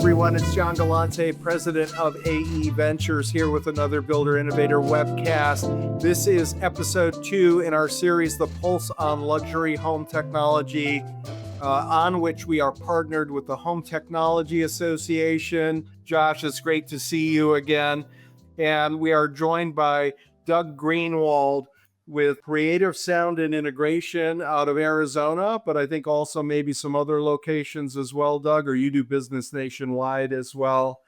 everyone. It's John Galante, president of AE Ventures, here with another Builder Innovator webcast. This is episode 2 in our series, The Pulse on Luxury Home Technology, on which we are partnered with the Home Technology Association. Josh, it's great to see you again. And we are joined by Doug Greenwald with Creative Sound and Integration out of Arizona, but I think also maybe some other locations as well, Doug, or you do business nationwide as well.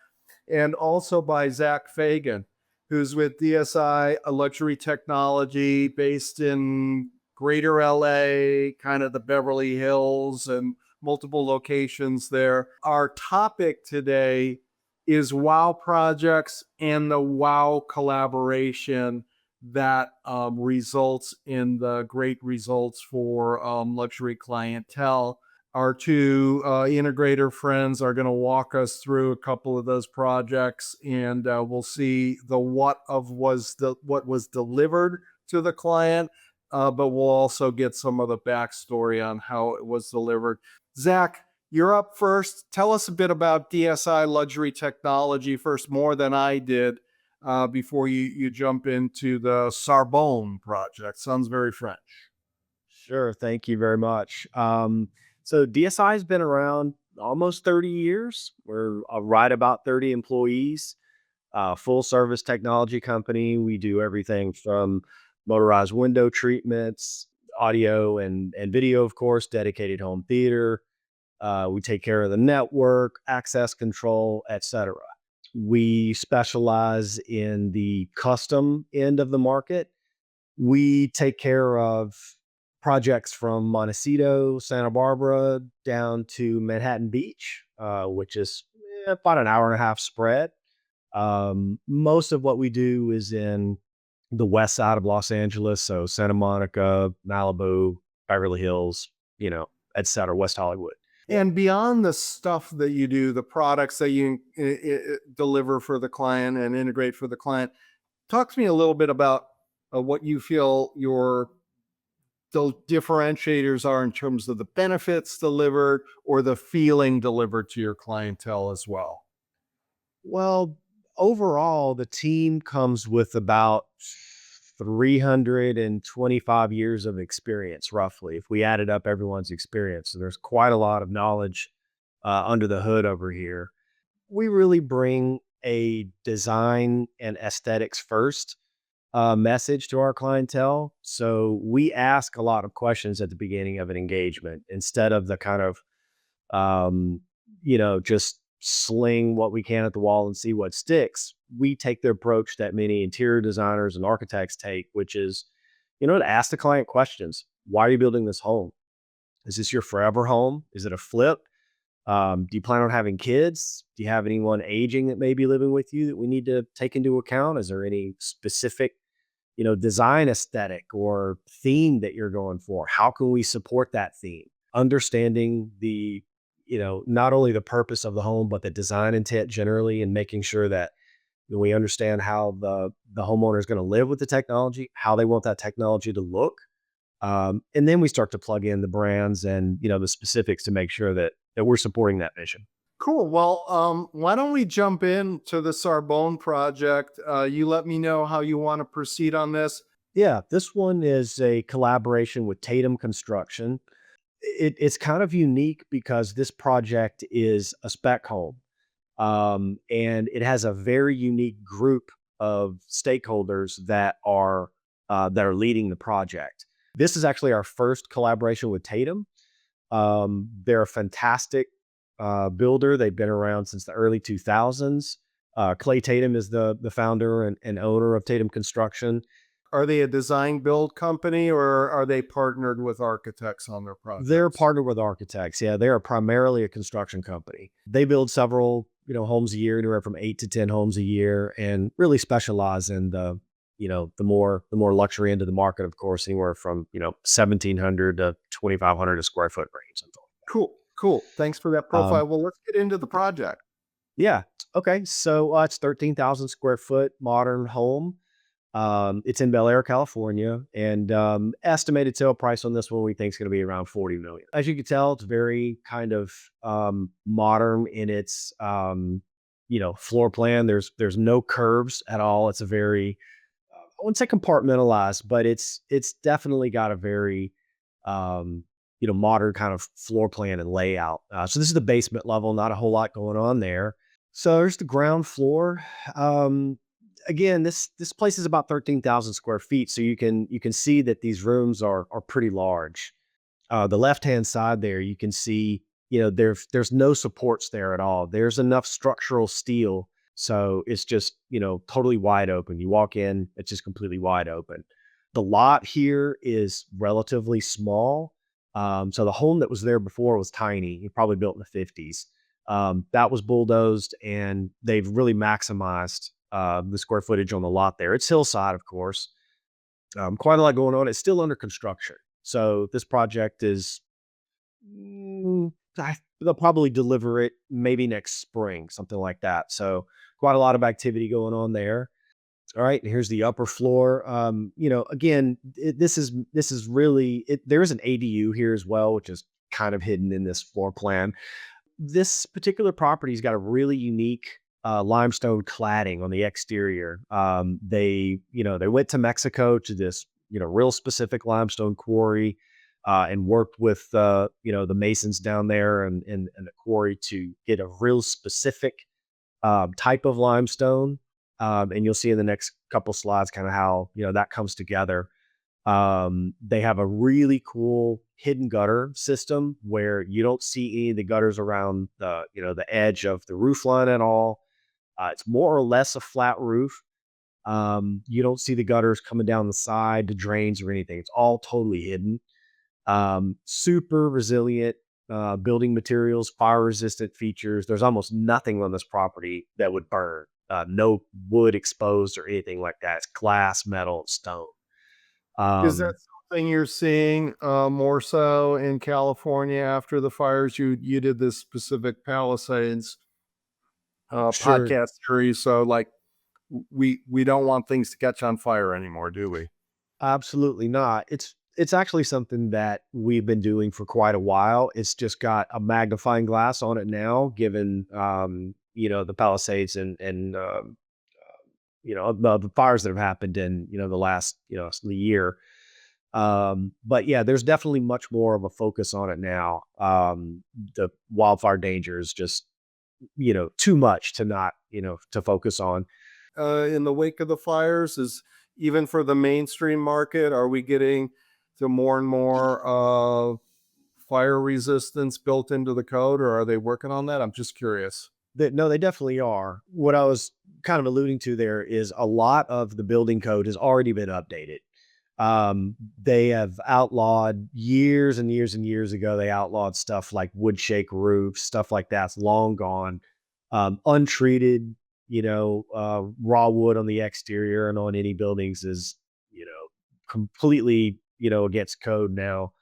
And also by Zach Fagan, who's with DSI, a luxury technology based in Greater LA, kind of the Beverly Hills and multiple locations there. Our topic today is wow projects and the wow collaboration that results in the great results for luxury clientele. Our two integrator friends are going to walk us through a couple of those projects, and we'll see the what was delivered to the client, but we'll also get some of the backstory on how it was delivered. Zach, you're up first. Tell us a bit about DSI Luxury Technology first, more than I did. Before you jump into the Sorbonne project. Sounds very French. Sure. Thank you very much. So DSI has been around almost 30 years. We're right about 30 employees, full service technology company. We do everything from motorized window treatments, audio and video, of course, dedicated home theater. We take care of the network, access control, etc. We specialize in the custom end of the market. We take care of projects from Montecito, Santa Barbara, down to Manhattan Beach, which is about an hour and a half spread. Most of what we do is in the west side of Los Angeles, so Santa Monica, Malibu, Beverly Hills, et cetera, West Hollywood. And beyond the stuff that you do, the products that you deliver for the client and integrate for the client, talk to me a little bit about what you feel the differentiators are in terms of the benefits delivered or the feeling delivered to your clientele as well. Well, overall, the team comes with about 325 years of experience, roughly, if we added up everyone's experience. So there's quite a lot of knowledge under the hood over here. We really bring a design and aesthetics first message to our clientele. So we ask a lot of questions at the beginning of an engagement instead of the kind of, just sling what we can at the wall and see what sticks. We take the approach that many interior designers and architects take, which is, to ask the client questions. Why are you building this home? Is this your forever home? Is it a flip? Do you plan on having kids? Do you have anyone aging that may be living with you that we need to take into account? Is there any specific, design aesthetic or theme that you're going for? How can we support that theme? Understanding the not only the purpose of the home, but the design intent generally, and making sure that we understand how the homeowner is going to live with the technology, how they want that technology to look. And then we start to plug in the brands and, the specifics to make sure that we're supporting that vision. Cool. Well, why don't we jump into the Sorbonne project? You let me know how you want to proceed on this. Yeah, this one is a collaboration with Tatum Construction. It's kind of unique because this project is a spec home, and it has a very unique group of stakeholders that are leading the project. This is actually our first collaboration with Tatum. They're a fantastic builder. They've been around since the early 2000s. Clay Tatum is the founder and owner of Tatum Construction. Are they a design build company, or are they partnered with architects on their projects? They're partnered with architects. Yeah, they are primarily a construction company. They build several, homes a year, anywhere from 8 to 10 homes a year, and really specialize in the more luxury end of the market, of course, anywhere from, 1,700 to 2,500 a square foot range. Cool. Thanks for that profile. Well, let's get into the project. Yeah. Okay. So it's 13,000 square foot modern home. It's in Bel Air, California, and estimated sale price on this one we think is going to be around 40 million. As you can tell, it's very kind of modern in its floor plan. There's no curves at all. It's a very I wouldn't say compartmentalized, but it's definitely got a very modern kind of floor plan and layout. So this is the basement level, not a whole lot going on there. So there's the ground floor. Again, this place is about 13,000 square feet, so you can see that these rooms are pretty large. The left hand side there, you can see there's no supports there at all. There's enough structural steel, so it's just totally wide open. You walk in, it's just completely wide open. The lot here is relatively small. So the home that was there before was tiny. It probably built in the 50s. That was bulldozed, and they've really maximized the square footage on the lot there. It's hillside, of course. Quite a lot going on. It's still under construction. So this project is, they'll probably deliver it maybe next spring, something like that. So quite a lot of activity going on there. All right, and here's the upper floor. Again, this is really it. There is an ADU here as well, which is kind of hidden in this floor plan. This particular property's got a really unique limestone cladding on the exterior. They went to Mexico to this real specific limestone quarry and worked with the masons down there and the quarry to get a real specific type of limestone. And you'll see in the next couple slides kind of how that comes together. They have a really cool hidden gutter system where you don't see any of the gutters around the edge of the roof line at all. It's more or less a flat roof. You don't see the gutters coming down the side, the drains or anything. It's all totally hidden. Super resilient building materials, fire resistant features. There's almost nothing on this property that would burn. No wood exposed or anything like that. It's glass, metal, stone. Is that something you're seeing more so in California after the fires? You did this specific Palisades Sure. podcast series, so like we don't want things to catch on fire anymore, do we? Absolutely not. It's actually something that we've been doing for quite a while. It's just got a magnifying glass on it now, given the Palisades and the fires that have happened in the last the year. But yeah, there's definitely much more of a focus on it now. The wildfire danger is just too much to not to focus on. In the wake of the fires, is even for the mainstream market, are we getting to more and more fire resistance built into the code, or are they working on that? I'm just curious. No, they definitely are. What I was kind of alluding to there is a lot of the building code has already been updated. They have outlawed years and years and years ago, they outlawed stuff like wood shake roofs, stuff like that's long gone. Untreated, raw wood on the exterior and on any buildings is, completely, against code now.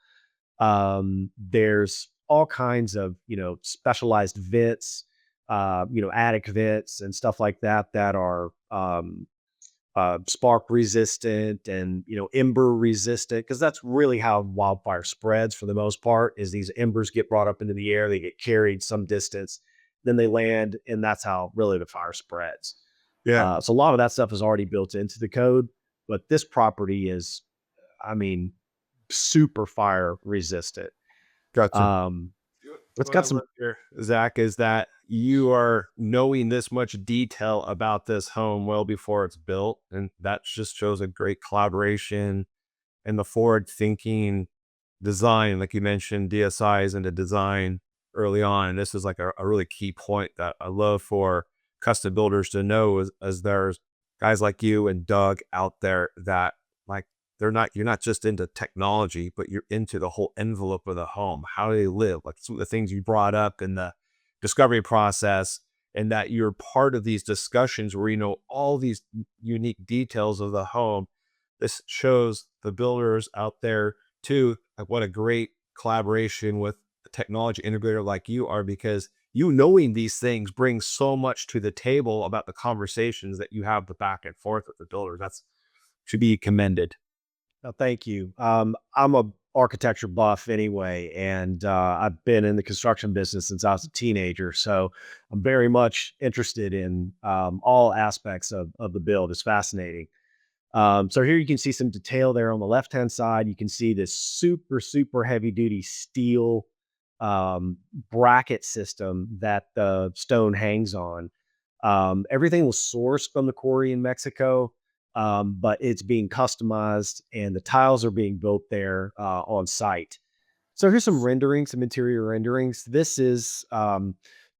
There's all kinds of, specialized vents, attic vents and stuff like that that are spark resistant and ember resistant, because that's really how wildfire spreads for the most part. Is these embers get brought up into the air, they get carried some distance, then they land, and that's how really the fire spreads. Yeah, So a lot of that stuff is already built into the code, but this property is, I mean, super fire resistant. gotcha. Um, it's What I got some love here, Zach, is that you are knowing this much detail about this home well before it's built. And that just shows a great collaboration and the forward thinking design. Like you mentioned, DSIs into design early on. And this is like a really key point that I love for custom builders to know as there's guys like you and Doug out there that like you're not just into technology, but you're into the whole envelope of the home. How do they live? Like some of the things you brought up in the discovery process, and that you're part of these discussions where you know all these unique details of the home. This shows the builders out there too, like what a great collaboration with a technology integrator like you are, because you knowing these things brings so much to the table about the conversations that you have the back and forth with the builders. should be commended. No, thank you. I'm a architecture buff anyway, and I've been in the construction business since I was a teenager. So I'm very much interested in all aspects of the build. It's fascinating. So here you can see some detail there on the left-hand side. You can see this super, super heavy duty steel bracket system that the stone hangs on. Everything was sourced from the quarry in Mexico, but it's being customized and the tiles are being built there on site. So here's some renderings, some interior renderings. This is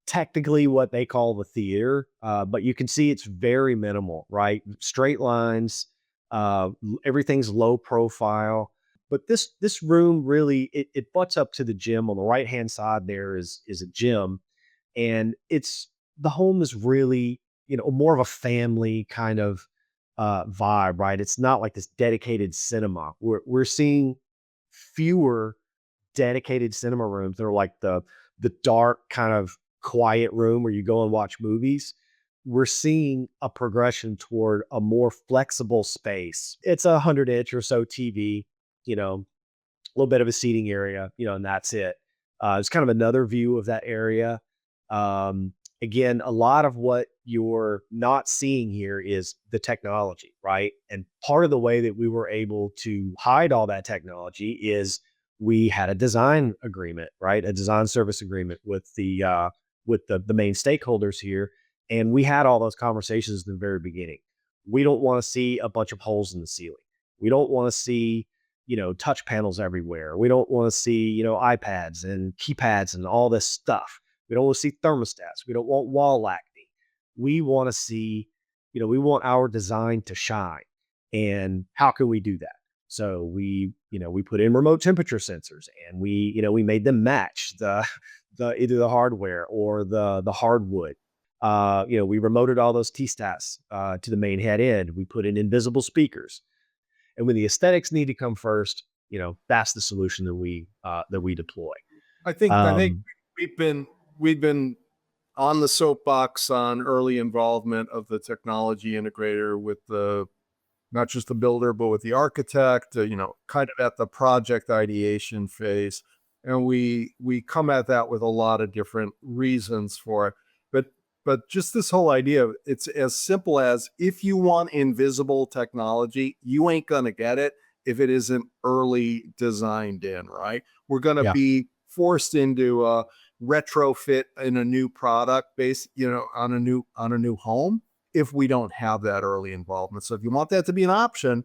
technically what they call the theater, but you can see it's very minimal, right? Straight lines, everything's low profile. But this room really it butts up to the gym on the right hand side. There is a gym, and it's the home is really more of a family kind of vibe, right? It's not like this dedicated cinema. We're seeing fewer dedicated cinema rooms. They're like the dark kind of quiet room where you go and watch movies. We're seeing a progression toward a more flexible space. It's a 100-inch or so TV, a little bit of a seating area, and that's it. It's kind of another view of that area. Again, a lot of what you're not seeing here is the technology, right? And part of the way that we were able to hide all that technology is we had a design agreement, right? A design service agreement with the main stakeholders here. And we had all those conversations in the very beginning. We don't want to see a bunch of holes in the ceiling. We don't want to see, touch panels everywhere. We don't want to see, iPads and keypads and all this stuff. We don't want to see thermostats. We don't want wall acne. We want to see, we want our design to shine. And how can we do that? So we put in remote temperature sensors, and we made them match the either the hardware or the hardwood. We remoted all those T-stats to the main head end. We put in invisible speakers. And when the aesthetics need to come first, that's the solution that we deploy. I think we've been on the soapbox on early involvement of the technology integrator with not just the builder, but with the architect, kind of at the project ideation phase. And we come at that with a lot of different reasons for it. But just this whole idea, it's as simple as, if you want invisible technology, you ain't going to get it if it isn't early designed in, right? We're going to be forced into a retrofit in a new product base, on a new home, if we don't have that early involvement. So if you want that to be an option,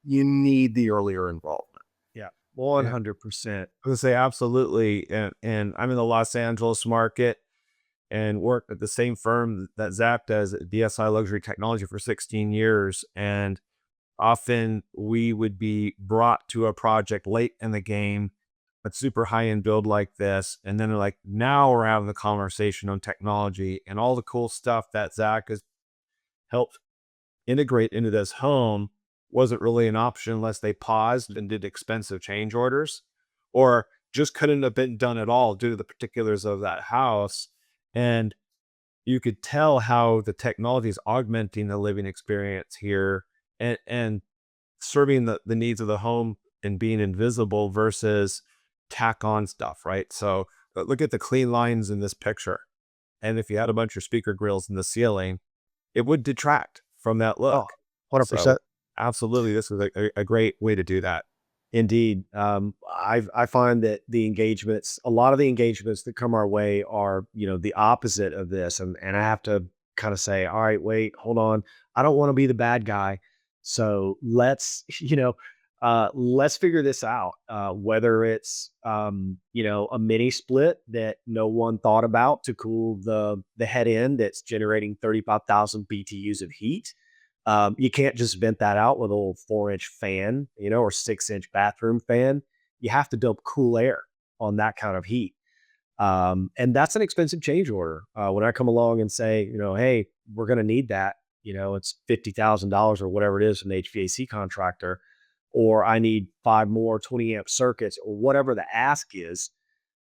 you need the earlier involvement. Yeah, 100%. I was gonna say absolutely. And I'm in the Los Angeles market and worked at the same firm that Zach does, at DSI Luxury Technology, for 16 years. And often we would be brought to a project late in the game, a super high-end build like this. And then they're like, now we're having the conversation on technology and all the cool stuff that Zach has helped integrate into this home wasn't really an option unless they paused and did expensive change orders, or just couldn't have been done at all due to the particulars of that house. And you could tell how the technology is augmenting the living experience here and serving the needs of the home and being invisible versus tack on stuff, right? So look at the clean lines in this picture. And if you had a bunch of speaker grills in the ceiling, it would detract from that look. 100%. So, absolutely. This is a great way to do that. Indeed. I find that a lot of the engagements that come our way are, the opposite of this. And I have to kind of say, all right, wait, hold on. I don't want to be the bad guy. So let's figure this out. Whether it's, a mini split that no one thought about to cool the head end that's generating 35,000 BTUs of heat. You can't just vent that out with a little 4-inch fan, or 6-inch bathroom fan. You have to dump cool air on that kind of heat. And that's an expensive change order. When I come along and say, hey, we're going to need that, it's $50,000 or whatever it is from the HVAC contractor, or I need 5 more 20 amp circuits, or whatever the ask is,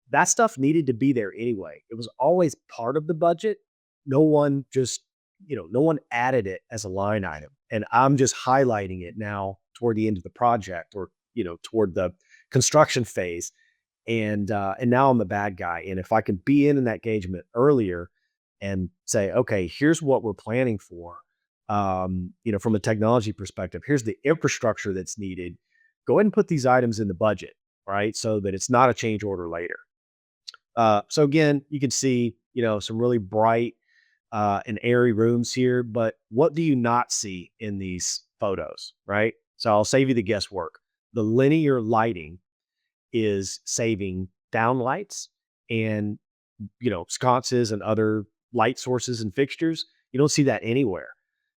that stuff needed to be there anyway. It was always part of the budget. No one just no one added it as a line item. And I'm just highlighting it now toward the end of the project, or, toward the construction phase. And now I'm the bad guy. And if I could be in that engagement earlier and say, okay, here's what we're planning for, from a technology perspective, here's the infrastructure that's needed. Go ahead and put these items in the budget, right? So that it's not a change order later. So again, you can see, some really bright and airy rooms here, but what do you not see in these photos, right? So I'll save you the guesswork. The linear lighting is saving downlights and, sconces and other light sources and fixtures. You don't see that anywhere.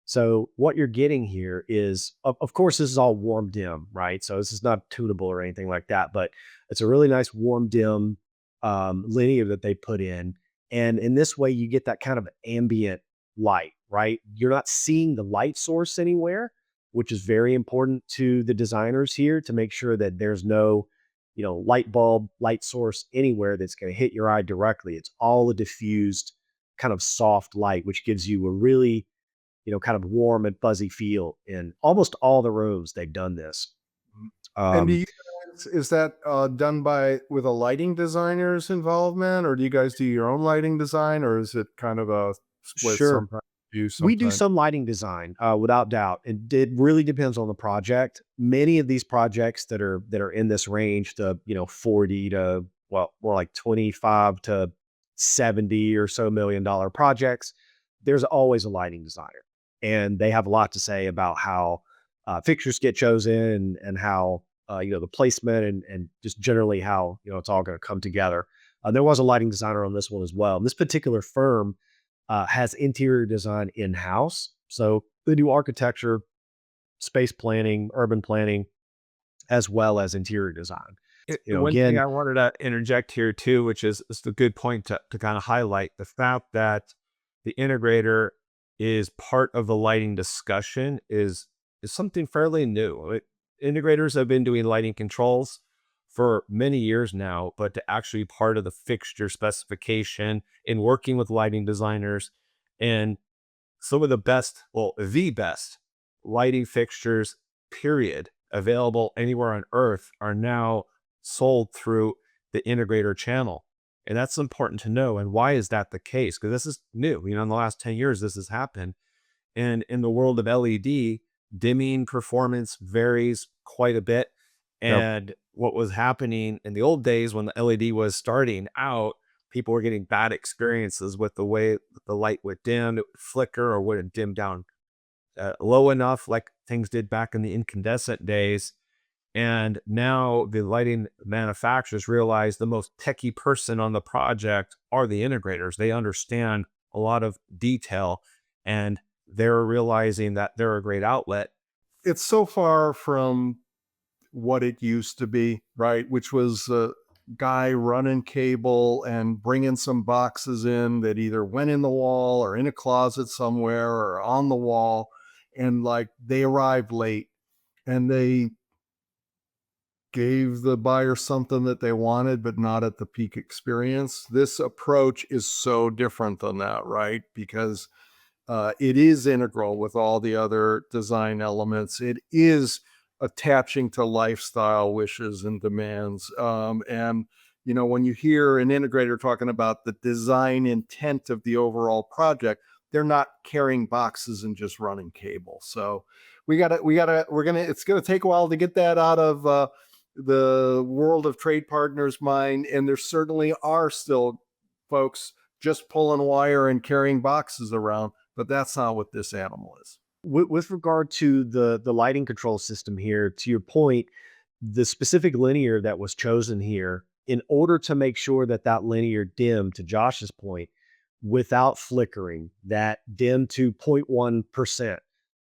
So what you're getting here is, of course, this is all warm dim, right? So this is not tunable or anything like that, but it's a really nice warm dim linear that they put in. And in this way, you get that kind of ambient light, right? You're not seeing the light source anywhere, which is very important to the designers here to make sure that there's no, light bulb, light source anywhere that's going to hit your eye directly. It's all a diffused kind of soft light, which gives you a really, kind of warm and fuzzy feel in almost all the rooms they've done this. And do you guys, is that done with a lighting designer's involvement, or do you guys do your own lighting design, or is it kind of a split? Sure. Sometimes you We do sometimes. some lighting design, without doubt. It really depends on the project. Many of these projects that are in this range, the 40 to, well, more like 25 to 70 or so $1 million projects, there's always a lighting designer, and they have a lot to say about how fixtures get chosen, and how the placement, and just generally how it's all going to come together. There was a lighting designer on this one as well. And this particular firm has interior design in-house. So they do architecture, space planning, urban planning, as well as interior design. One thing Again, I wanted to interject here too, which is a good point to kind of highlight the fact that the integrator is part of the lighting discussion is something fairly new. Integrators have been doing lighting controls for many years now, but to actually be part of the fixture specification in working with lighting designers, and some of the best, well, the best lighting fixtures, period, available anywhere on earth are now sold through the integrator channel. And that's important to know. And why is that the case? Because this is new. In the last 10 years, this has happened. And in the world of LED, dimming performance varies quite a bit. Yep. And what was happening in the old days when the LED was starting out, people were getting bad experiences with the way the light would dim, it would flicker, or wouldn't dim down low enough like things did back in the incandescent days. And now the lighting manufacturers realize the most techie person on the project are the integrators. They understand a lot of detail, and they're realizing that they're a great outlet. It's so far from what it used to be, right? Which was a guy running cable and bringing some boxes in that either went in the wall or in a closet somewhere or on the wall. And like they arrived late and they gave the buyer something that they wanted, but not at the peak experience. This approach is so different than that, right? Because it is integral with all the other design elements. It is attaching to lifestyle wishes and demands. And, when you hear an integrator talking about the design intent of the overall project, they're not carrying boxes and just running cable. So it's going to take a while to get that out of the world of trade partners' mind. And there certainly are still folks just pulling wire and carrying boxes around, but that's not what this animal is. with regard to the lighting control system here, to your point, the specific linear that was chosen here, in order to make sure that that linear dim, to Josh's point, without flickering, that dim to 0.1%,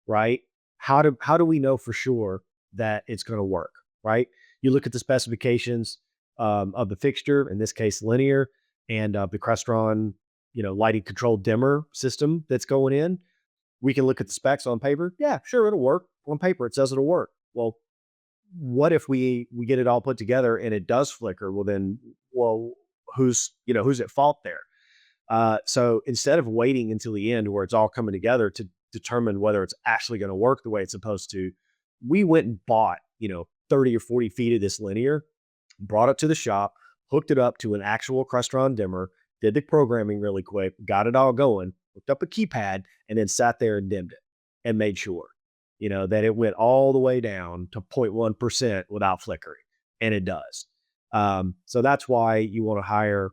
right? How do we know for sure that it's going to work, right? You look at the specifications of the fixture, in this case linear, and the Crestron, lighting control dimmer system that's going in. We can look at the specs on paper. Yeah, sure, it'll work. On paper, it says it'll work. Well, what if we get it all put together and it does flicker? Well, who's at fault there? So instead of waiting until the end where it's all coming together to determine whether it's actually going to work the way it's supposed to, we went and bought, 30 or 40 feet of this linear, brought it to the shop, hooked it up to an actual Crestron dimmer, did the programming really quick, got it all going, hooked up a keypad, and then sat there and dimmed it and made sure, that it went all the way down to 0.1% without flickering. And it does. So that's why you want to hire,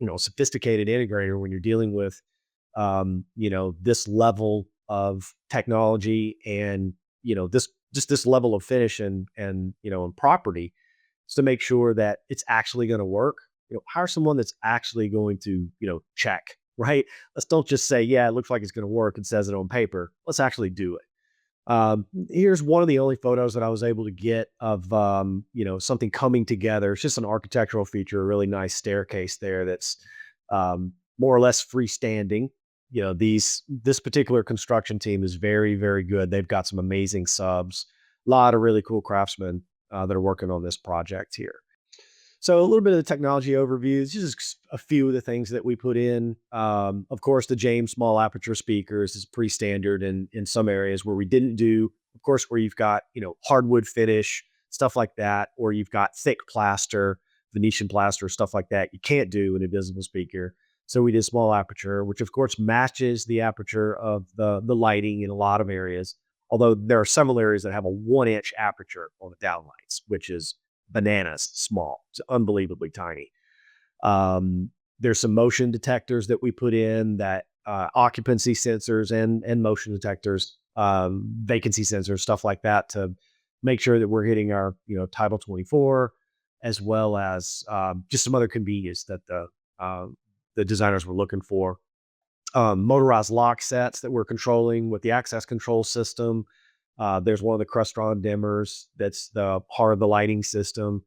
a sophisticated integrator when you're dealing with, this level of technology and, this level of finish and property, is to make sure that it's actually going to work. Hire someone that's actually going to, check, right? Let's don't just say, yeah, it looks like it's going to work and says it on paper. Let's actually do it. Here's one of the only photos that I was able to get of, something coming together. It's just an architectural feature, a really nice staircase there that's more or less freestanding. This particular construction team is very, very good. They've got some amazing subs, a lot of really cool craftsmen that are working on this project here. So a little bit of the technology overview. It's just a few of the things that we put in. Of course, the James small aperture speakers is pretty standard in some areas. Where we didn't do, of course, where you've got, hardwood finish, stuff like that, or you've got thick plaster, Venetian plaster, stuff like that, you can't do an invisible speaker. So we did small aperture, which of course matches the aperture of the lighting in a lot of areas. Although there are several areas that have a 1-inch aperture on the downlights, which is bananas small. It's unbelievably tiny. There's some motion detectors that we put in, that occupancy sensors and motion detectors, vacancy sensors, stuff like that, to make sure that we're hitting our, Title 24, as well as just some other convenience that the designers were looking for. Motorized lock sets that we're controlling with the access control system. There's one of the Crestron dimmers that's the heart of the lighting system.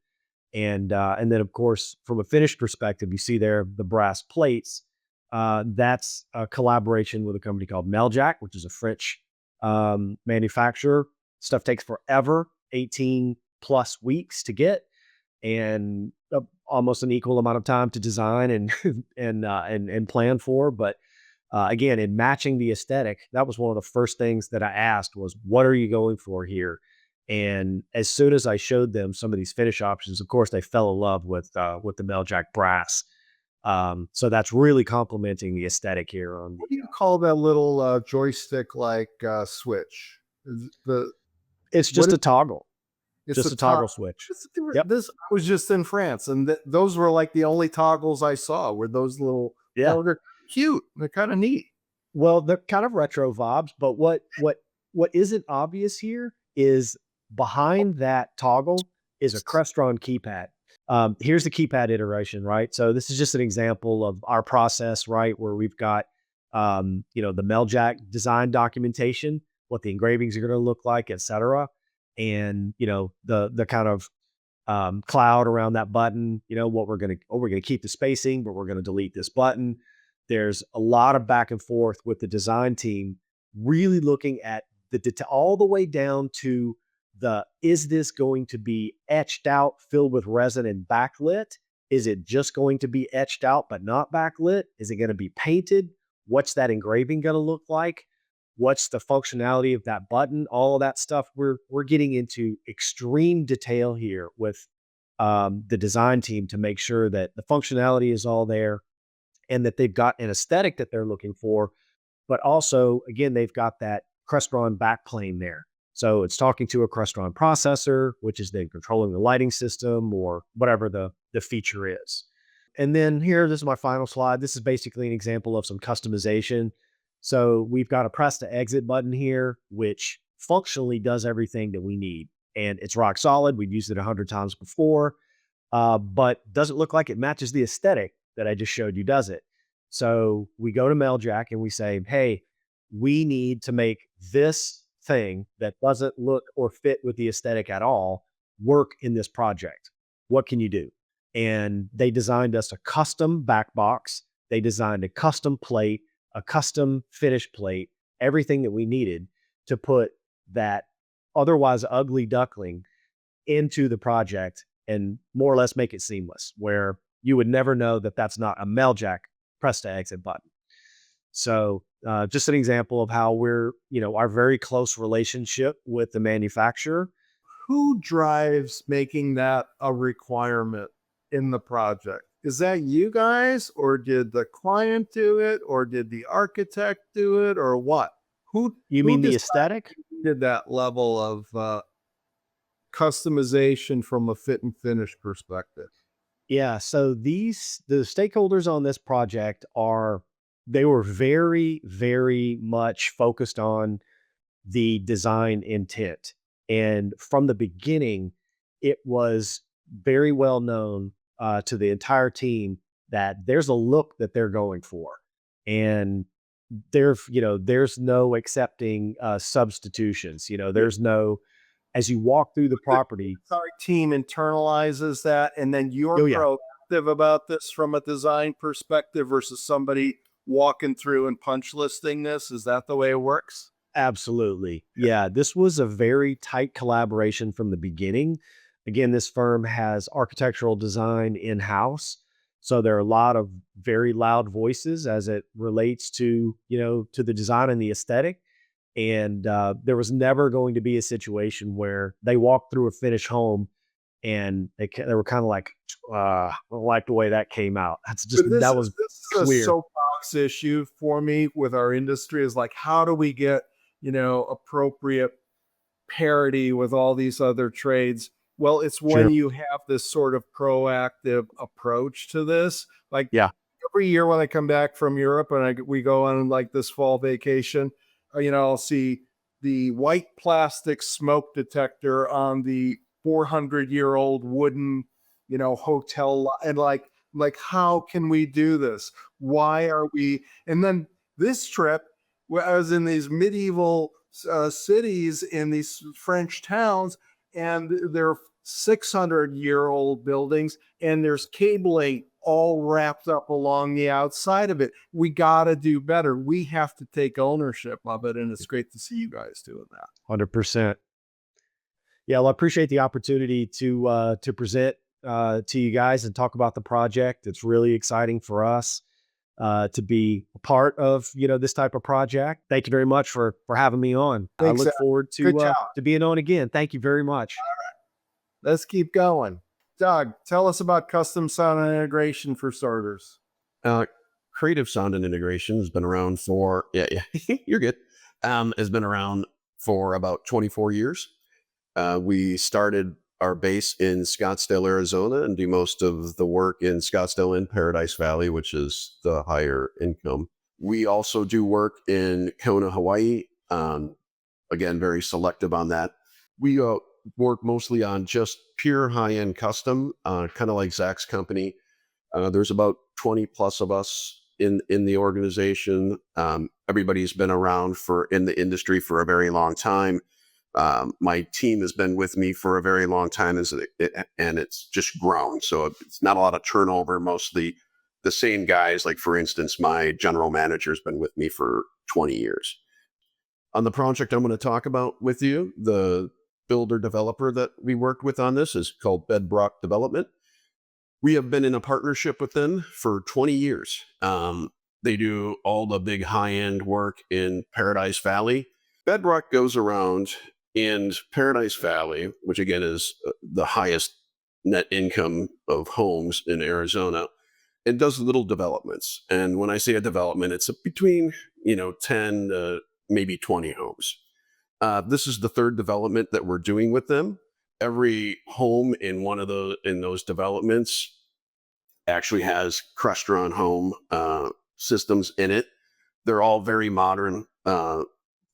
And then, of course, from a finished perspective, you see there the brass plates. That's a collaboration with a company called Meljack, which is a French manufacturer. Stuff takes forever, 18 plus weeks to get, and almost an equal amount of time to design and plan for. But again, in matching the aesthetic, that was one of the first things that I asked was, what are you going for here? And as soon as I showed them some of these finish options, of course, they fell in love with the Meljack brass. So that's really complementing the aesthetic here. What do you call that little joystick-like switch? It's just a toggle. It's just a toggle switch. Yep. This I was just in France, and those were like the only toggles I saw. Were those little? Yeah, they're cute. They're kind of neat. Well, they're kind of retro vibes, but what isn't obvious here is behind that toggle is a Crestron keypad. Here's the keypad iteration, right? So this is just an example of our process, right? Where we've got, the Meljack design documentation, what the engravings are going to look like, et cetera. And, the kind of cloud around that button, what we're going to keep the spacing, but we're going to delete this button. There's a lot of back and forth with the design team, really looking at the detail all the way down to is this going to be etched out, filled with resin and backlit? Is it just going to be etched out, but not backlit? Is it going to be painted? What's that engraving going to look like? What's the functionality of that button? All of that stuff. We're getting into extreme detail here with the design team to make sure that the functionality is all there and that they've got an aesthetic that they're looking for. But also, again, they've got that Crestron backplane there. So it's talking to a Crestron processor, which is then controlling the lighting system or whatever the feature is. And then here, this is my final slide. This is basically an example of some customization. So we've got a press to exit button here, which functionally does everything that we need. And it's rock solid. We've used it 100 times before, but doesn't look like it matches the aesthetic that I just showed you, does it? So we go to Meljack and we say, hey, we need to make this thing that doesn't look or fit with the aesthetic at all work in this project. What can you do? And they designed us a custom back box. They designed a custom plate, a custom finish plate, everything that we needed to put that otherwise ugly duckling into the project and more or less make it seamless, where you would never know that that's not a Meljack press the exit button. So just an example of how we're, our very close relationship with the manufacturer. Who drives making that a requirement in the project? Is that you guys, or did the client do it, or did the architect do it, or what? You who mean the decided aesthetic? did that level of customization from a fit and finish perspective? Yeah. So the stakeholders on this project they were very, very much focused on the design intent. And from the beginning, it was very well known to the entire team that there's a look that they're going for. And there's no accepting substitutions. There's no, as you walk through the property. Our team internalizes that, and then you're Oh, yeah. proactive about this from a design perspective versus somebody walking through and punch listing this. Is that the way it works? Absolutely. Yeah, this was a very tight collaboration from the beginning. Again, this firm has architectural design in-house. So there are a lot of very loud voices as it relates to, to the design and the aesthetic. And there was never going to be a situation where they walked through a finished home and they were kind of like, I don't like the way that came out. That was this is clear. a soapbox issue for me with our industry, is like, how do we get, appropriate parity with all these other trades? Well, it's when Sure. you have this sort of proactive approach to this. Like, Yeah. every year when I come back from Europe and we go on like this fall vacation, I'll see the white plastic smoke detector on the 400-year-old wooden, hotel, and like, how can we do this? Why are we? And then this trip, where I was in these medieval cities in these French towns, and they're 600-year-old buildings, and there's cabling all wrapped up along the outside of it. We got to do better. We have to take ownership of it, and it's great to see you guys doing that. 100%. Yeah, well, I appreciate the opportunity to present to you guys and talk about the project. It's really exciting for us to be a part of this type of project. Thank you very much for having me on. Thanks, I look Zach. forward Good job. to being on again. Thank you very much. Let's keep going. Doug, tell us about custom sound and integration for starters. Creative sound and integration has been around for, you're good. Has been around for about 24 years. We started our base in Scottsdale, Arizona, and do most of the work in Scottsdale and Paradise Valley, which is the higher income. We also do work in Kona, Hawaii. Again, very selective on that. We work mostly on just pure high-end custom, kind of like Zach's company. There's about 20 plus of us in the organization. Everybody's been around in the industry for a very long time. My team has been with me for a very long time, and it's just grown. So it's not a lot of turnover. Mostly the same guys. Like, for instance, my general manager has been with me for 20 years. On the project I'm going to talk about with you, the builder developer that we worked with on this is called Bedrock Development. We have been in a partnership with them for 20 years. They do all the big high-end work in Paradise Valley. Bedrock goes around in Paradise Valley, which again is the highest net income of homes in Arizona, and does little developments. And when I say a development, it's between 10 to maybe 20 homes. This is the third development that we're doing with them. Every home in those developments actually has crushed-drawn home systems in it. They're all very modern,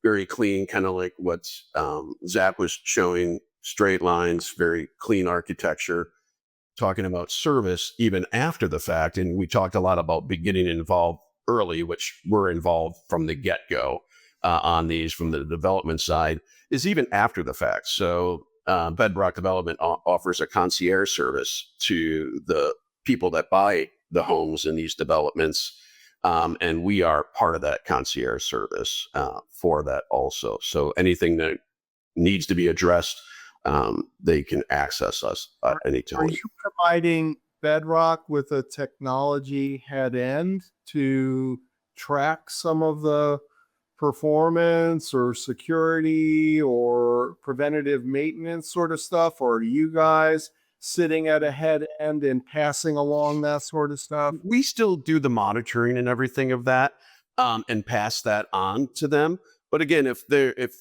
very clean, kind of like what Zach was showing, straight lines, very clean architecture. Talking about service even after the fact, and we talked a lot about getting involved early, which we're involved from the get-go on these from the development side, is even after the fact. So Bedrock Development offers a concierge service to the people that buy the homes in these developments. And we are part of that concierge service for that also. So anything that needs to be addressed, they can access us at any time. Are you providing bedrock with a technology head end to track some of the performance or security or preventative maintenance sort of stuff? Or are you guys sitting at a head end and passing along that sort of stuff? We still do the monitoring and everything of that, and pass that on to them. But again, if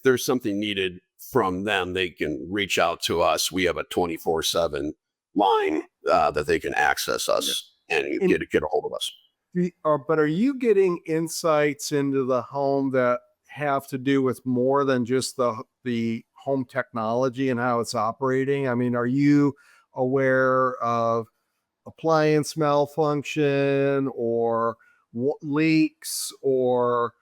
there's something needed from them, they can reach out to us. We have a 24/7 line that they can access us and get a hold of us. But are you getting insights into the home that have to do with more than just the home technology and how it's operating? I mean, are you aware of appliance malfunction or leaks or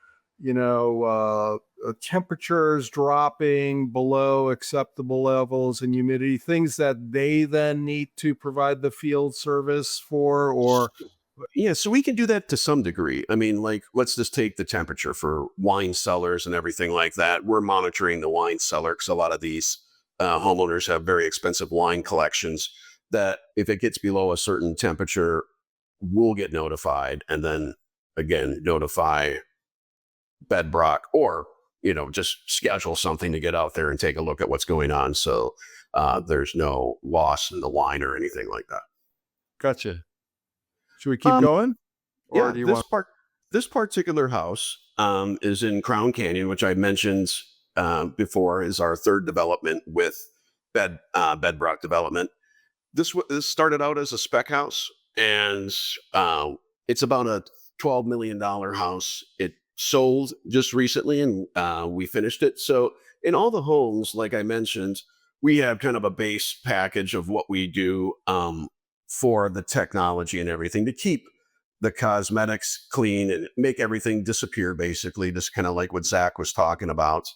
temperatures dropping below acceptable levels and humidity, things that they then need to provide the field service for? Or Yeah, so we can do that to some degree. I mean, like, let's just take the temperature for wine cellars and everything like that. We're monitoring the wine cellar because a lot of these homeowners have very expensive wine collections that if it gets below a certain temperature, we'll get notified and then again notify bedrock or, just schedule something to get out there and take a look at what's going on. So there's no loss in the wine or anything like that. gotcha. Should we keep going? Or Yeah, do you want? this particular house is in Crown Canyon, which I mentioned before is our third development with bedrock development. This started out as a spec house, and it's about a $12 million house. It sold just recently, and we finished it. So in all the homes, like I mentioned, we have kind of a base package of what we do for the technology and everything to keep the cosmetics clean and make everything disappear, basically, just kind of like what Zach was talking about,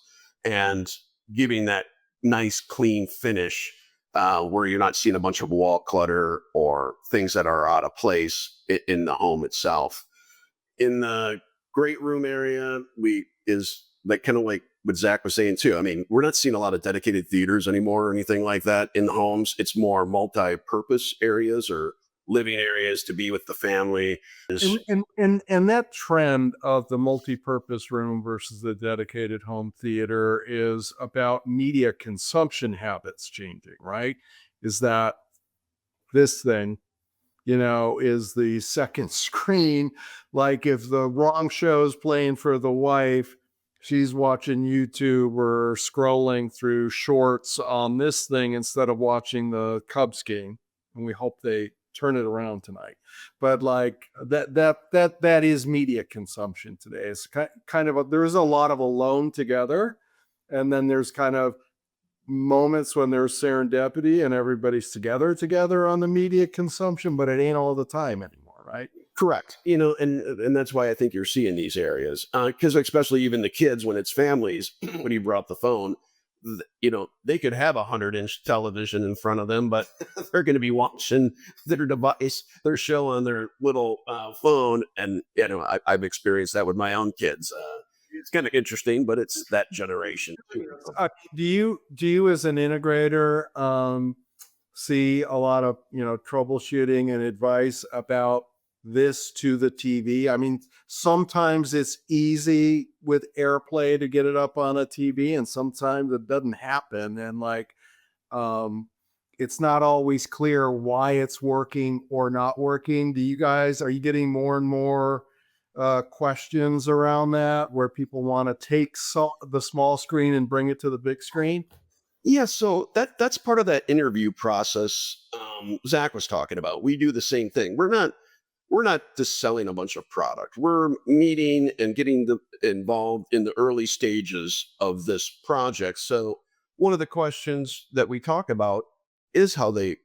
and giving that nice clean finish where you're not seeing a bunch of wall clutter or things that are out of place in the home itself. In the great room area, is like kind of like what Zach was saying too. I mean, we're not seeing a lot of dedicated theaters anymore or anything like that in the homes. It's more multi-purpose areas or living areas to be with the family. And that trend of the multi-purpose room versus the dedicated home theater is about media consumption habits changing, right? Is that this thing, is the second screen. Like if the wrong show is playing for the wife, she's watching YouTube or scrolling through shorts on this thing instead of watching the Cubs game. And we hope they turn it around tonight. But like that is media consumption today. It's kind of there's a lot of alone together, and then there's kind of moments when there's serendipity and everybody's together on the media consumption, but it ain't all the time anymore, right? Correct. And that's why I think you're seeing these areas, because especially even the kids, when it's families, when you brought up the phone, they could have 100-inch television in front of them, but they're going to be watching their device, their show on their little phone. And, I've experienced that with my own kids. It's kind of interesting, but it's that generation too. Do you as an integrator see a lot of troubleshooting and advice about this to the TV? I mean, sometimes it's easy with AirPlay to get it up on a TV, and sometimes it doesn't happen. And it's not always clear why it's working or not working. Are you getting more and more questions around that where people want to take the small screen and bring it to the big screen? Yeah, so that's part of that interview process Zach was talking about. We do the same thing. We're not just selling a bunch of product. We're meeting and getting involved in the early stages of this project. So one of the questions that we talk about is how they,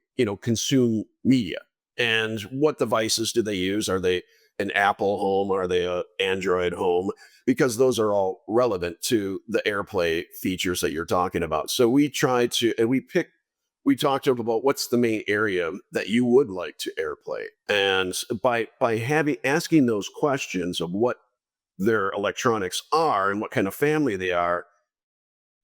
consume media and what devices do they use? Are they an Apple home? Are they an Android home? Because those are all relevant to the AirPlay features that you're talking about. So we try to, and we talked to them about what's the main area that you would like to AirPlay. And by asking those questions of what their electronics are and what kind of family they are,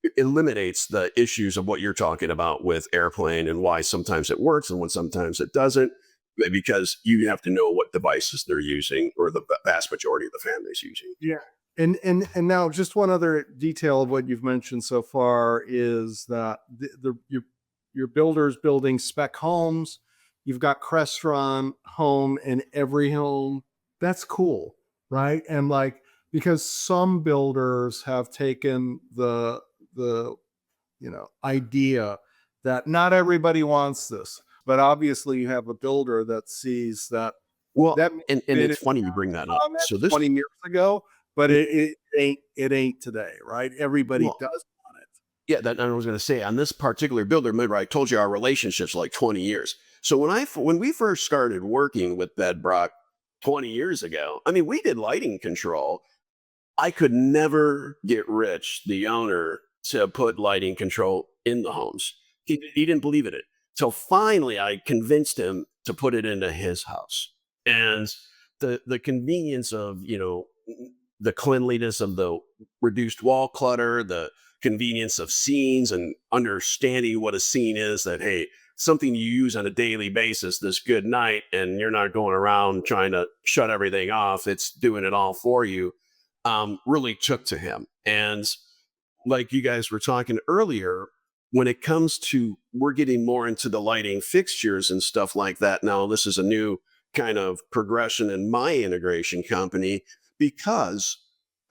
it eliminates the issues of what you're talking about with AirPlay and why sometimes it works and when sometimes it doesn't. because you have to know what devices they're using, or the vast majority of the family's using. Yeah. And now just one other detail of what you've mentioned so far is that your builders building spec homes, you've got Crestron home in every home. That's cool, right? And like, because some builders have taken the idea that not everybody wants this, but obviously you have a builder that sees that. Well, That and it's funny you bring that up. So this 20 years ago, but it ain't today, right? Everybody Well, does want it. yeah, that I was going to say on this particular builder. Remember, I told you our relationship's like 20 years. So when we first started working with Bedrock 20 years ago, I mean, we did lighting control. I could never get Rich, the owner, to put lighting control in the homes. He didn't believe in it. So finally, I convinced him to put it into his house. And the convenience of, the cleanliness of the reduced wall clutter, the convenience of scenes, and understanding what a scene is, that, hey, something you use on a daily basis, this good night, and you're not going around trying to shut everything off. It's doing it all for you. Really took to him. And like you guys were talking earlier, when it comes to, we're getting more into the lighting fixtures and stuff like that. Now, this is a new kind of progression in my integration company, because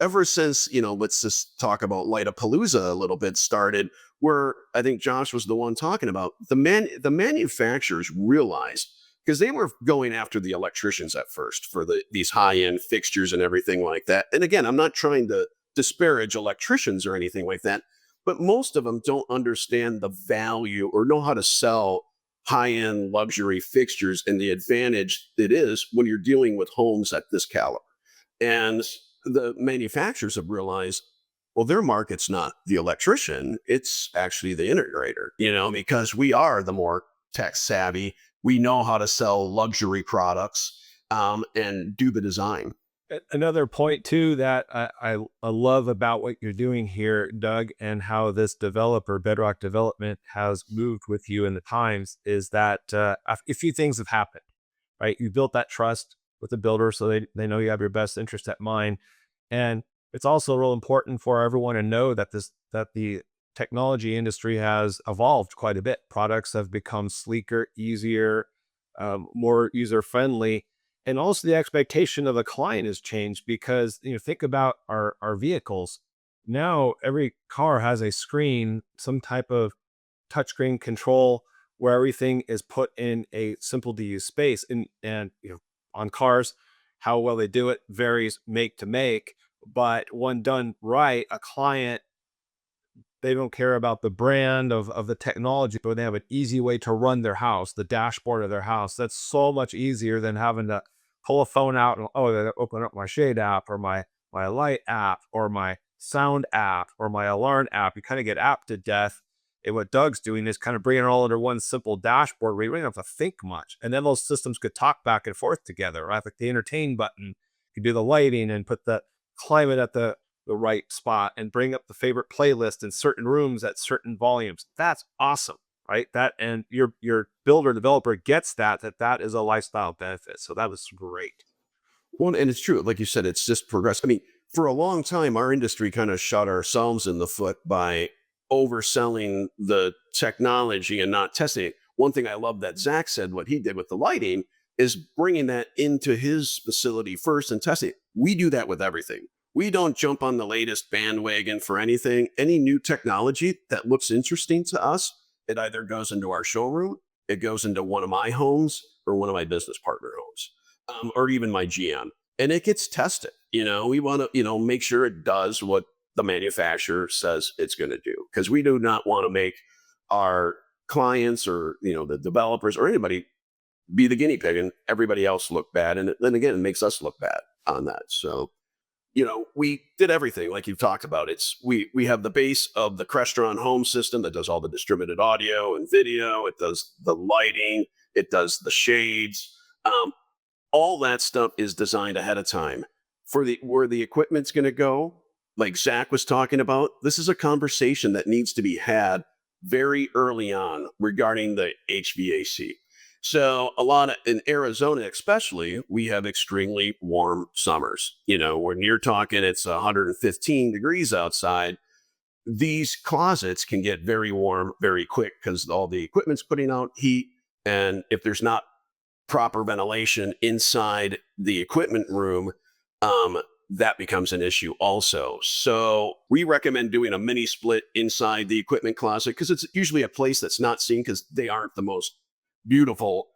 ever since, let's just talk about Lightapalooza a little bit started, where I think Josh was the one talking about, the manufacturers realized, because they were going after the electricians at first for these high-end fixtures and everything like that. And again, I'm not trying to disparage electricians or anything like that, but most of them don't understand the value or know how to sell high-end luxury fixtures and the advantage it is when you're dealing with homes at this caliber. And the manufacturers have realized, well, their market's not the electrician, it's actually the integrator, because we are the more tech savvy. We know how to sell luxury products and do the design. Another point too that I love about what you're doing here, Doug, and how this developer, Bedrock Development, has moved with you in the times, is that a few things have happened, right? You built that trust with the builder, so they know you have your best interest at mind. And it's also real important for everyone to know that the technology industry has evolved quite a bit. Products have become sleeker, easier, more user-friendly. And also the expectation of the client has changed, because, think about our vehicles. Now every car has a screen, some type of touchscreen control, where everything is put in a simple to use space. And on cars, how well they do it varies make to make, but when done right, a client, they don't care about the brand of the technology, but they have an easy way to run their house, the dashboard of their house. That's so much easier than having to pull a phone out and, open up my shade app, or my light app, or my sound app, or my alarm app. You kind of get app to death. And what Doug's doing is kind of bringing it all under one simple dashboard where you don't have to think much. And then those systems could talk back and forth together, right? Like the entertain button, you could do the lighting and put the climate at the right spot, and bring up the favorite playlist in certain rooms at certain volumes. That's awesome, right? That, and your builder developer gets that is a lifestyle benefit. So that was great. Well, and it's true. Like you said, it's just progressed. I mean, for a long time, our industry kind of shot ourselves in the foot by overselling the technology and not testing it. One thing I love that Zach said, what he did with the lighting, is bringing that into his facility first and testing it. We do that with everything. We don't jump on the latest bandwagon for anything. Any new technology that looks interesting to us, it either goes into our showroom, it goes into one of my homes, or one of my business partner homes, or even my GM, and it gets tested. We want to, make sure it does what the manufacturer says it's going to do, because we do not want to make our clients, or, the developers, or anybody, be the guinea pig and everybody else look bad. And then again, it makes us look bad on that. So, we did everything like you've talked about. We have the base of the Crestron home system that does all the distributed audio and video. It does the lighting. It does the shades. All that stuff is designed ahead of time for where the equipment's going to go. Like Zach was talking about, this is a conversation that needs to be had very early on regarding the HVAC. So in Arizona, especially, we have extremely warm summers. When you're talking, it's 115 degrees outside. These closets can get very warm very quick because all the equipment's putting out heat. And if there's not proper ventilation inside the equipment room, that becomes an issue also. So we recommend doing a mini split inside the equipment closet because it's usually a place that's not seen because they aren't the most beautiful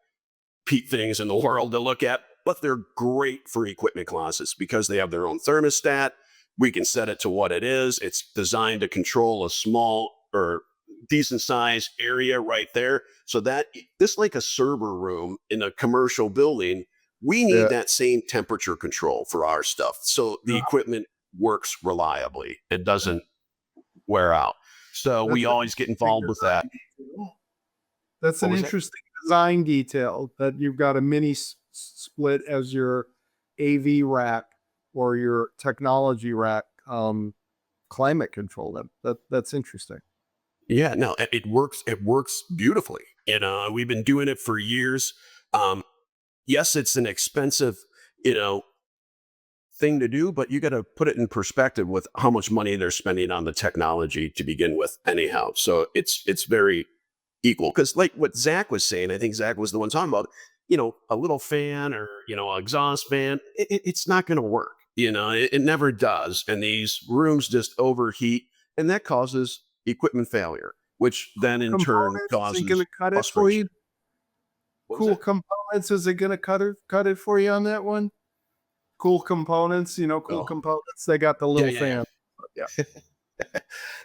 peat things in the world to look at, but they're great for equipment closets because they have their own thermostat. We can set it to what it is. It's designed to control a small or decent sized area right there. So that this like a server room in a commercial building, we need that same temperature control for our stuff. So the equipment works reliably. It doesn't wear out. So we always get involved with that. That's an interesting design detail that you've got a mini split as your AV rack or your technology rack, climate control. That's interesting. Yeah, no, it works. It works beautifully. We've been doing it for years. Yes, it's an expensive, thing to do, but you got to put it in perspective with how much money they're spending on the technology to begin with anyhow. So it's very equal. Because like what Zach was saying, I think Zach was the one talking about, a little fan or, an exhaust fan, it's not going to work. It never does. And these rooms just overheat and that causes equipment failure, which then in turn causes going to cut it for you. Cool Components, is it going to cut it for you on that one? Cool Components, Components, they got the little fan. Yeah.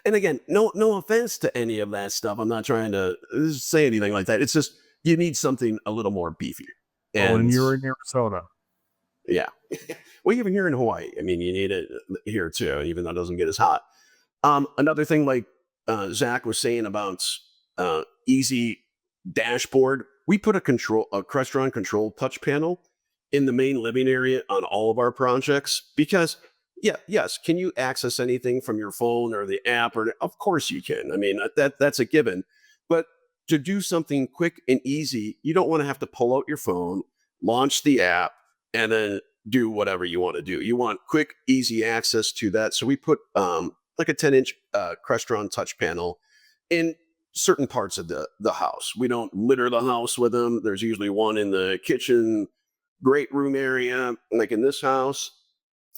And again, no offense to any of that stuff. I'm not trying to say anything like that. It's just you need something a little more beefy. And you're in Arizona. Yeah. Well, even here in Hawaii, I mean, you need it here too, even though it doesn't get as hot. Another thing, like Zach was saying about easy dashboard, we put a Crestron control touch panel in the main living area on all of our projects because, yes, can you access anything from your phone or the app? Of course you can. I mean, that's a given. But to do something quick and easy, you don't want to have to pull out your phone, launch the app, and then do whatever you want to do. You want quick, easy access to that. So we put like a 10-inch Crestron touch panel in certain parts of the house. We don't litter the house with them. There's usually one in the kitchen, great room area, like in this house.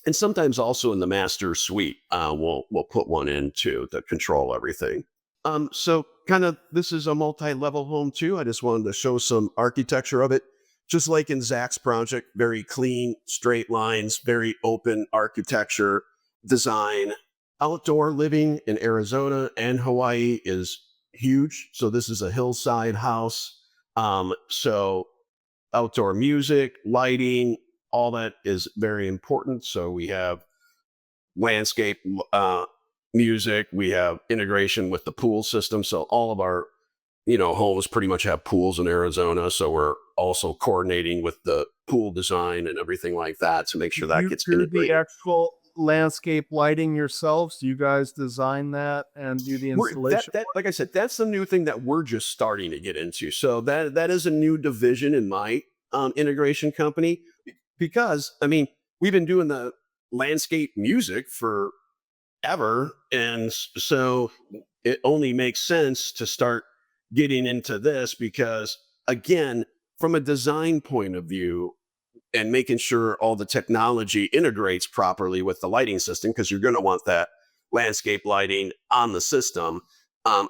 And sometimes also in the master suite, we'll put one in too to control everything. So kind of this is a multi-level home too. I just wanted to show some architecture of it. Just like in Zach's project, very clean, straight lines, very open architecture, design. Outdoor living in Arizona and Hawaii is huge. So this is a hillside house. So outdoor music, lighting, all that is very important. So we have landscape music, we have integration with the pool system. So all of our, homes pretty much have pools in Arizona. So we're also coordinating with the pool design and everything like that to make sure that gets integrated. The actual landscape lighting yourselves? Do you guys design that and do the installation? Like I said, that's the new thing that we're just starting to get into. So that is a new division in my integration company because, I mean, we've been doing the landscape music forever. And so it only makes sense to start getting into this because, again, from a design point of view, and making sure all the technology integrates properly with the lighting system, because you're going to want that landscape lighting on the system.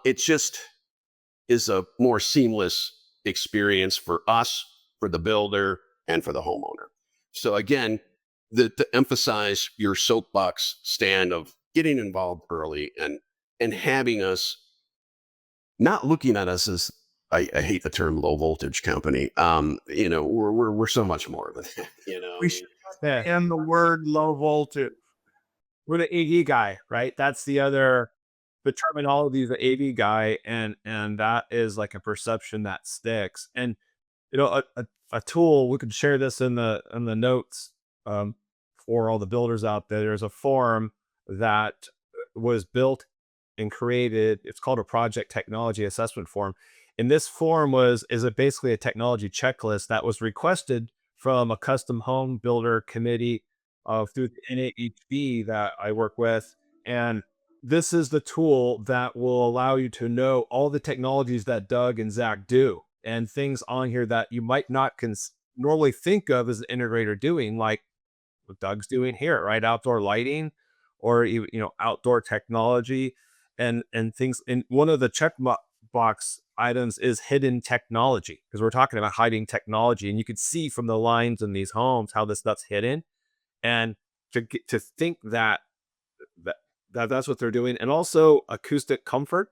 It just is a more seamless experience for us, for the builder, and for the homeowner. So again, to emphasize your soapbox stand of getting involved early and having us, not looking at us as, I hate the term low voltage company. We're so much more than that, We should end the word low voltage. We're the AV guy, right? That's the terminology is the AV guy, and that is like a perception that sticks. And a tool, we could share this in the notes for all the builders out there. There's a form that was built and created. It's called a project technology assessment form. And this form is basically a technology checklist that was requested from a custom home builder committee through the NAHB that I work with. And this is the tool that will allow you to know all the technologies that Doug and Zach do, and things on here that you might not normally think of as an integrator doing, like what Doug's doing here, right? Outdoor lighting, or outdoor technology, and things. And one of the checkbox items is hidden technology, because we're talking about hiding technology, and you could see from the lines in these homes how this stuff's hidden, and to think that's what they're doing. And also acoustic comfort,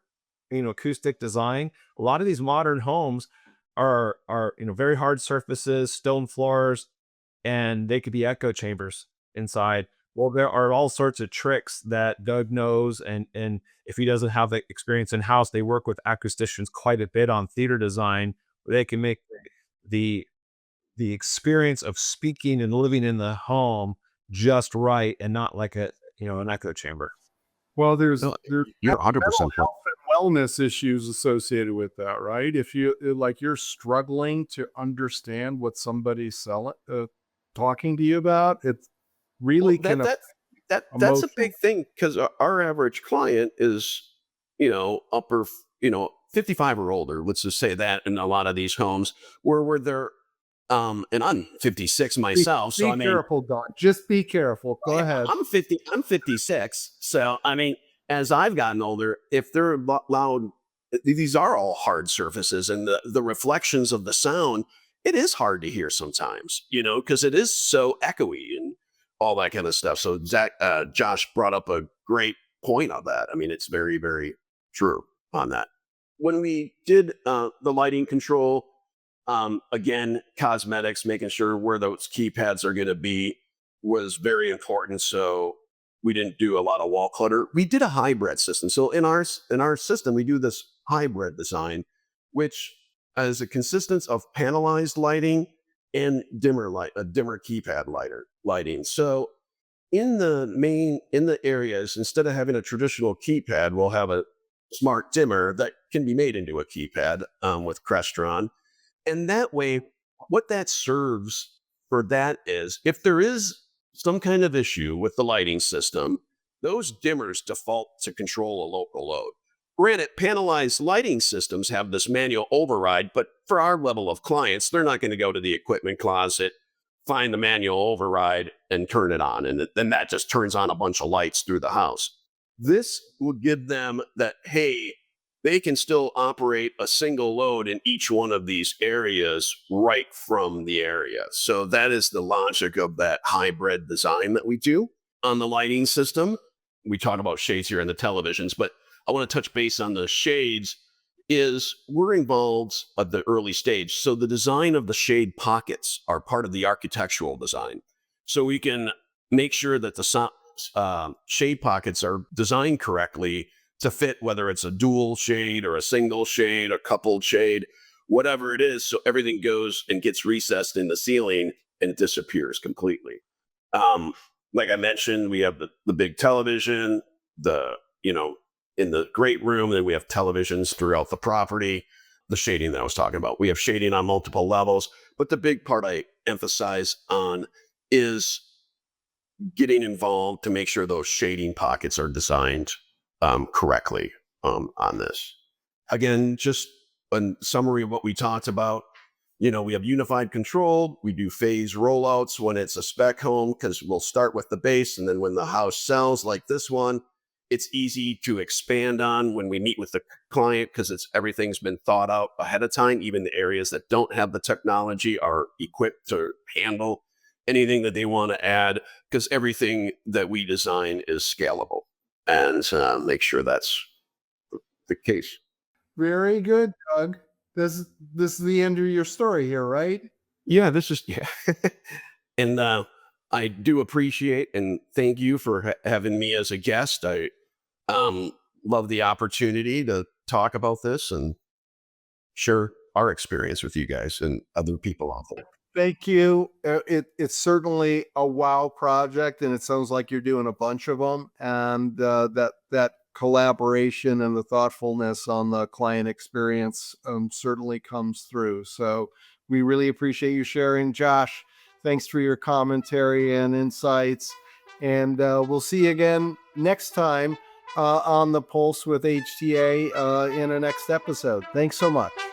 acoustic design. A lot of these modern homes are very hard surfaces, stone floors, and they could be echo chambers inside. Well, there are all sorts of tricks that Doug knows, and if he doesn't have the experience in house, they work with acousticians quite a bit on theater design, where they can make the experience of speaking and living in the home just right, and not like an echo chamber. Well, there's No, there's you're mental 100% health and wellness issues associated with that, right? If you're struggling to understand what somebody's talking to you about, it really Well, can that's a emotional. big thing, because our average client is, upper, 55 or older. Let's just say that in a lot of these homes where they're, and I'm 56 myself. So Be I mean, careful, Don. Just be careful. Go ahead. I'm 56. So I mean, as I've gotten older, if they're loud, these are all hard surfaces, and the reflections of the sound, it is hard to hear sometimes, because it is so echoey and all that kind of stuff. So Josh brought up a great point on that. I mean, it's very, very true on that. When we did the lighting control, again, cosmetics, making sure where those keypads are going to be was very important. So we didn't do a lot of wall clutter. We did a hybrid system. So in our system, we do this hybrid design, which is a consistence of panelized lighting and dimmer keypad lighting. So in the areas, instead of having a traditional keypad, we'll have a smart dimmer that can be made into a keypad with Crestron. And that way, what that serves for that is, if there is some kind of issue with the lighting system, those dimmers default to control a local load. Granted, panelized lighting systems have this manual override, but for our level of clients, they're not going to go to the equipment closet, find the manual override, and turn it on. And then that just turns on a bunch of lights through the house. This will give them that, hey, they can still operate a single load in each one of these areas right from the area. So that is the logic of that hybrid design that we do on the lighting system. We talk about shades here in the televisions, but I want to touch base on the shades. We're involved at the early stage. So the design of the shade pockets are part of the architectural design. So we can make sure that the shade pockets are designed correctly to fit, whether it's a dual shade or a single shade, a coupled shade, whatever it is. So everything goes and gets recessed in the ceiling and it disappears completely. Like I mentioned, we have the big television, in the great room, then we have televisions throughout the property, the shading that I was talking about. We have shading on multiple levels, but the big part I emphasize on is getting involved to make sure those shading pockets are designed correctly on this. Again, just a summary of what we talked about. We have unified control. We do phase rollouts when it's a spec home, because we'll start with the base, and then when the house sells, like this one, it's easy to expand on when we meet with the client, because everything's been thought out ahead of time. Even the areas that don't have the technology are equipped to handle anything that they want to add, because everything that we design is scalable, and make sure that's the case. Very good, Doug. This is the end of your story here, right? Yeah, and I do appreciate and thank you for having me as a guest. I love the opportunity to talk about this and share our experience with you guys and other people out there. Thank you. It's certainly a wow project, and it sounds like you're doing a bunch of them, and that collaboration and the thoughtfulness on the client experience certainly comes through. So we really appreciate you sharing. Josh, thanks for your commentary and insights. And we'll see you again next time on the Pulse with HTA in a next episode. Thanks so much.